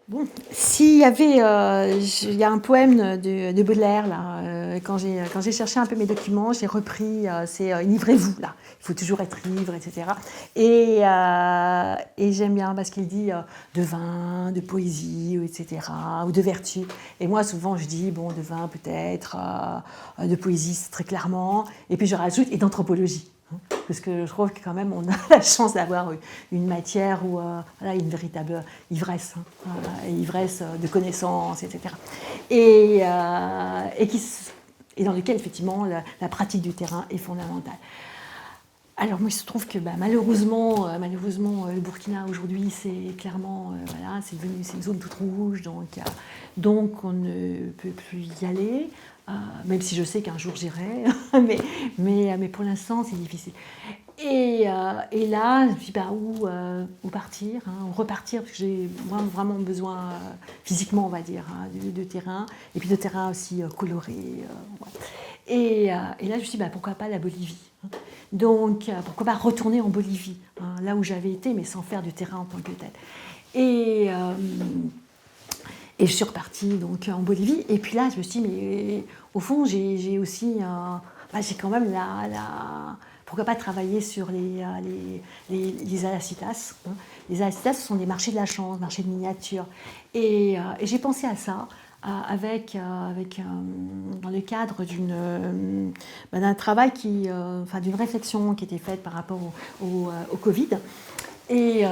Bon, s'il y avait, il y a un poème de Baudelaire là. Quand j'ai cherché un peu mes documents, j'ai repris. C'est Enivrez-vous là. Il faut toujours être ivre, etc. Et j'aime bien parce qu'il dit de vin, de poésie, etc. Ou de vertu. Et moi souvent je dis bon de vin peut-être, de poésie très clairement. Et puis je rajoute et d'anthropologie. Parce que je trouve que quand même on a la chance d'avoir une matière où voilà, une véritable ivresse, ivresse de connaissances, etc. Et, et dans lequel effectivement la pratique du terrain est fondamentale. Alors moi il se trouve que malheureusement, le Burkina aujourd'hui c'est clairement voilà, c'est une zone toute rouge, donc on ne peut plus y aller. Même si je sais qu'un jour j'irai, mais pour l'instant c'est difficile. Et là, je me dis où partir, repartir, parce que j'ai vraiment besoin physiquement, on va dire, de terrain, et puis de terrain aussi coloré. Ouais. Et là, je me suis dit, pourquoi pas la Bolivie. Donc, pourquoi pas retourner en Bolivie, là où j'avais été, mais sans faire du terrain en tant que tel. Et je suis repartie donc, en Bolivie. Et puis là, je me suis dit, mais au fond, j'ai aussi... j'ai quand même pourquoi pas travailler sur les alacitas. Les alacitas, ce sont des marchés de la chance, marchés de miniatures. Et j'ai pensé à ça dans le cadre d'un travail d'une réflexion qui était faite par rapport au Covid. Et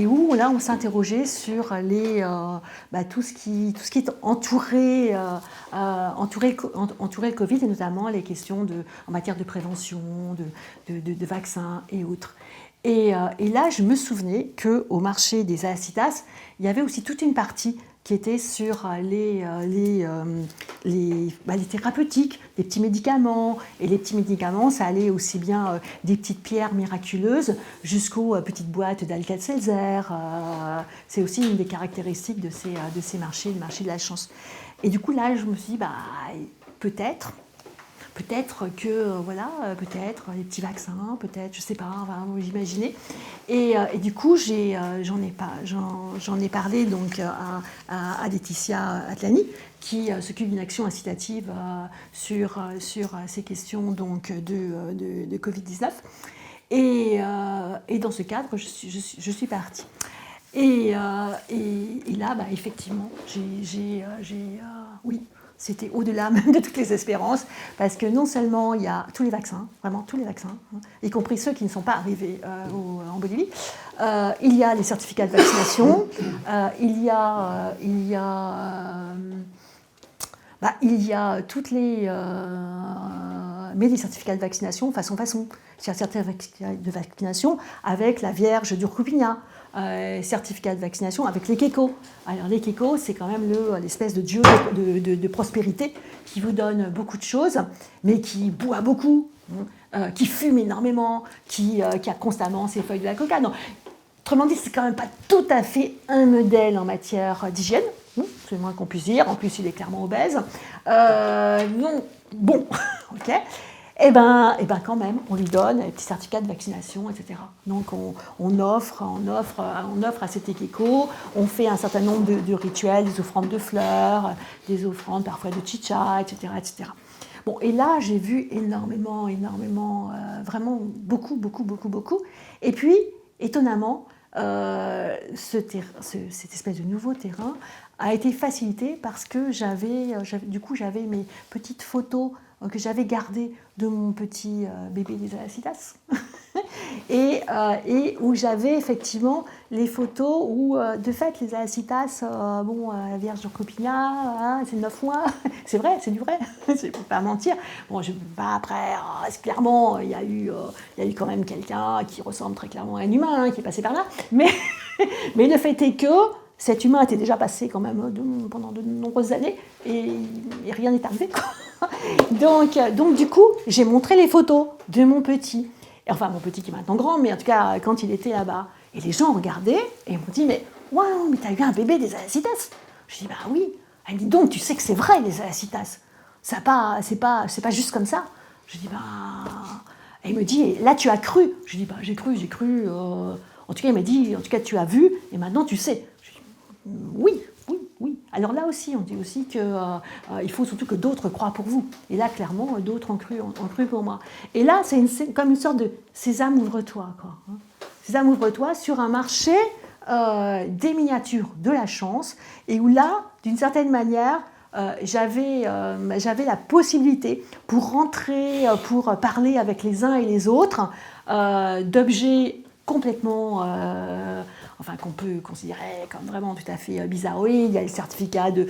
où là on s'interrogeait sur tout ce qui est entouré le Covid, et notamment les questions en matière de prévention, de vaccins et autres. Et là je me souvenais qu'au marché des Alacitas, il y avait aussi toute une partie qui était sur les thérapeutiques, des petits médicaments. Et les petits médicaments, ça allait aussi bien des petites pierres miraculeuses jusqu'aux petites boîtes d'Alka-Seltzer. C'est aussi une des caractéristiques de ces marchés, le marché de la chance. Et du coup, là, je me suis dit, peut-être que, peut-être les petits vaccins, peut-être, je sais pas, vous imaginez. Et du coup, j'en ai parlé donc à Laetitia Atlani, qui s'occupe d'une action incitative sur ces questions donc, de Covid-19. Et dans ce cadre, je suis partie. Et là, effectivement, oui, c'était au-delà même de toutes les espérances, parce que non seulement il y a tous les vaccins, vraiment tous les vaccins, y compris ceux qui ne sont pas arrivés en Bolivie, il y a les certificats de vaccination, il y a toutes les... mais des certificats de vaccination façon. Certificat de vaccination avec la Vierge d'Urcupiña, certificat de vaccination avec les Keko. Alors les Keko, c'est quand même l'espèce de dieu de prospérité qui vous donne beaucoup de choses, mais qui boit beaucoup, qui fume énormément, qui a constamment ses feuilles de la coca. Non. Autrement dit, c'est quand même pas tout à fait un modèle en matière d'hygiène, c'est le moins qu'on puisse dire. En plus, il est clairement obèse. Non, bon, ok. Et quand même, on lui donne les petits certificats de vaccination, etc. Donc on offre à cet équico, on fait un certain nombre de rituels, des offrandes de fleurs, des offrandes parfois de chicha, etc., etc. Bon, et là, j'ai vu énormément, vraiment beaucoup. Et puis, étonnamment, cette espèce de nouveau terrain a été facilité parce que j'avais mes petites photos que j'avais gardées de mon petit bébé des Alacitas. et où j'avais effectivement les photos où, de fait, les Aasitas, la Vierge de Copignat, hein, c'est 9 mois, c'est vrai, c'est du vrai, je ne peux pas mentir. Bon, je ne peux pas après, clairement, il y a eu quand même quelqu'un qui ressemble très clairement à un humain, hein, qui est passé par là, mais le fait est que cet humain était déjà passé quand même pendant de nombreuses années et rien n'est arrivé, quoi. Donc, du coup, j'ai montré les photos de mon petit. Enfin, mon petit qui est maintenant grand, mais en tout cas, quand il était là-bas. Et les gens regardaient et m'ont dit, mais waouh, mais t'as eu un bébé des Aasitas? Je dis, bah oui. Elle me dit, donc tu sais que c'est vrai, les Aasitas. C'est pas juste comme ça. Je dis, bah. Elle me dit, là tu as cru. Je dis, bah j'ai cru. En tout cas, il m'a dit, en tout cas, tu as vu et maintenant tu sais. Je dis, oui. Alors là aussi, on dit aussi qu'il faut surtout que d'autres croient pour vous. Et là, clairement, d'autres ont cru pour moi. Et là, c'est comme une sorte de sésame, ouvre-toi, quoi. Sésame, ouvre-toi sur un marché des miniatures de la chance, et où là, d'une certaine manière, j'avais la possibilité pour rentrer, pour parler avec les uns et les autres d'objets complètement qu'on peut considérer comme vraiment tout à fait bizarroïdes. Il y a les certificats de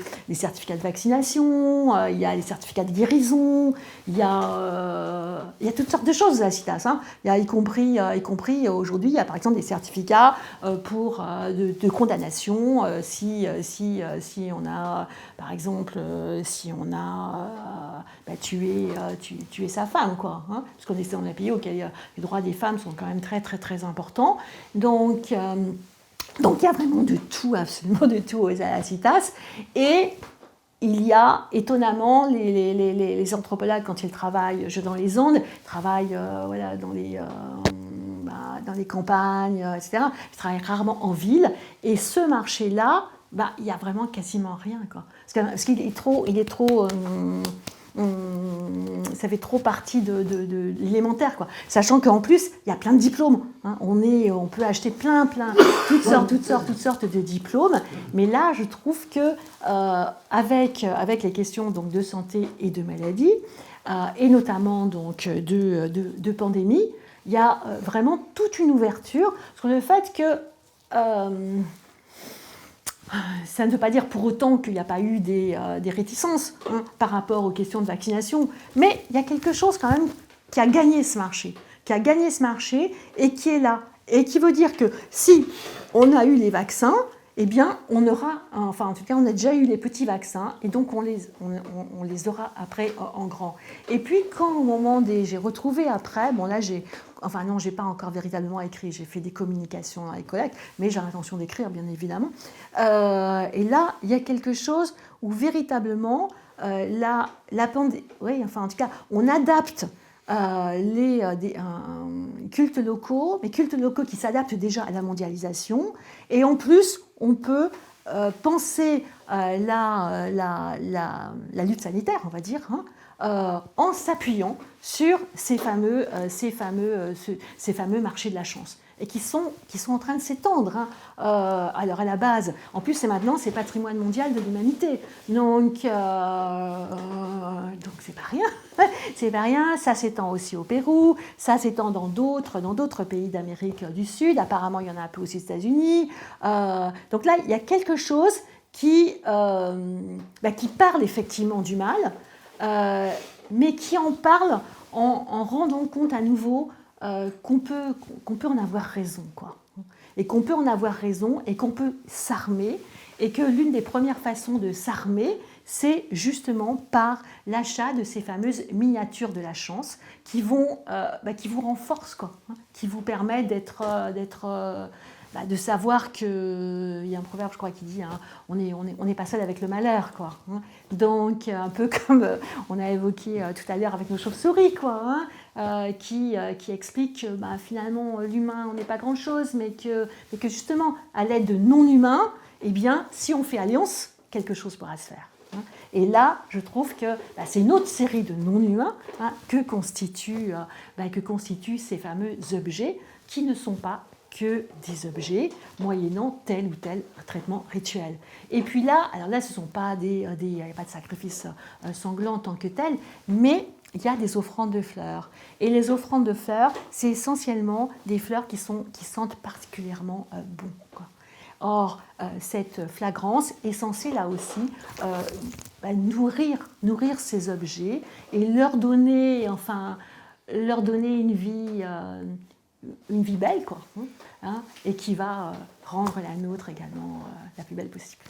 vaccination, il y a les certificats de guérison, il y a toutes sortes de choses à la CITAS. Hein. Il y a y compris aujourd'hui, il y a par exemple des certificats de condamnation si on a, par exemple, tué sa femme, quoi. Hein, parce qu'on est dans un pays où les droits des femmes sont quand même très très très importants. Donc il y a vraiment de tout, absolument de tout aux Aasitas. Et il y a étonnamment les anthropologues, quand ils travaillent dans les ondes, travaillent dans les campagnes, etc. Ils travaillent rarement en ville. Et ce marché-là, il n'y a vraiment quasiment rien, quoi. Parce qu'il est trop ça fait trop partie de l'élémentaire, quoi. Sachant qu'en plus, il y a plein de diplômes. Hein. On peut acheter toutes sortes de diplômes. Mais là, je trouve que avec les questions donc, de santé et de maladie, et notamment donc, de pandémie, il y a vraiment toute une ouverture sur le fait que ça ne veut pas dire pour autant qu'il n'y a pas eu des réticences par rapport aux questions de vaccination, mais il y a quelque chose quand même qui a gagné ce marché, et qui est là. Et qui veut dire que si on a eu les vaccins, eh bien, on a déjà eu les petits vaccins, et donc on les aura après en grand. Et puis, quand au moment j'ai retrouvé après, j'ai pas encore véritablement écrit, j'ai fait des communications dans les collègues, mais j'ai l'intention d'écrire, bien évidemment. Et là, il y a quelque chose où véritablement, la pandémie, en tout cas, on adapte les cultes locaux, mais cultes locaux qui s'adaptent déjà à la mondialisation, et en plus, on peut penser la lutte sanitaire, on va dire, en s'appuyant sur ces fameux marchés de la chance, et qui sont en train de s'étendre. Alors à la base, en plus c'est patrimoine mondial de l'humanité, donc c'est pas rien. C'est pas rien. Ça s'étend aussi au Pérou, ça s'étend dans d'autres pays d'Amérique du Sud. Apparemment, il y en a un peu aussi aux États-Unis. Donc là, il y a quelque chose qui parle effectivement du mal, mais qui en parle en rendant compte à nouveau qu'on peut en avoir raison, quoi. Et qu'on peut en avoir raison, et qu'on peut s'armer, et que l'une des premières façons de s'armer, c'est justement par l'achat de ces fameuses miniatures de la chance qui vous renforcent, quoi, qui vous permettent de savoir que, il y a un proverbe, je crois, qui dit on n'est pas seul avec le malheur, quoi. Donc, un peu comme on a évoqué tout à l'heure avec nos chauves-souris, quoi, qui explique que finalement, l'humain, on n'est pas grand-chose, mais que justement, à l'aide de non-humains, eh bien, si on fait alliance, quelque chose pourra se faire. Et là, je trouve que c'est une autre série de non-humains que constituent ces fameux objets qui ne sont pas que des objets moyennant tel ou tel traitement rituel. Et puis là, ce ne sont pas il n'y a pas de sacrifice sanglant en tant que tel, mais il y a des offrandes de fleurs. Et les offrandes de fleurs, c'est essentiellement des fleurs qui sentent particulièrement bon, quoi. Or, cette flagrance est censée là aussi nourrir ces objets et leur donner une vie belle, quoi, hein, et qui va rendre la nôtre également la plus belle possible.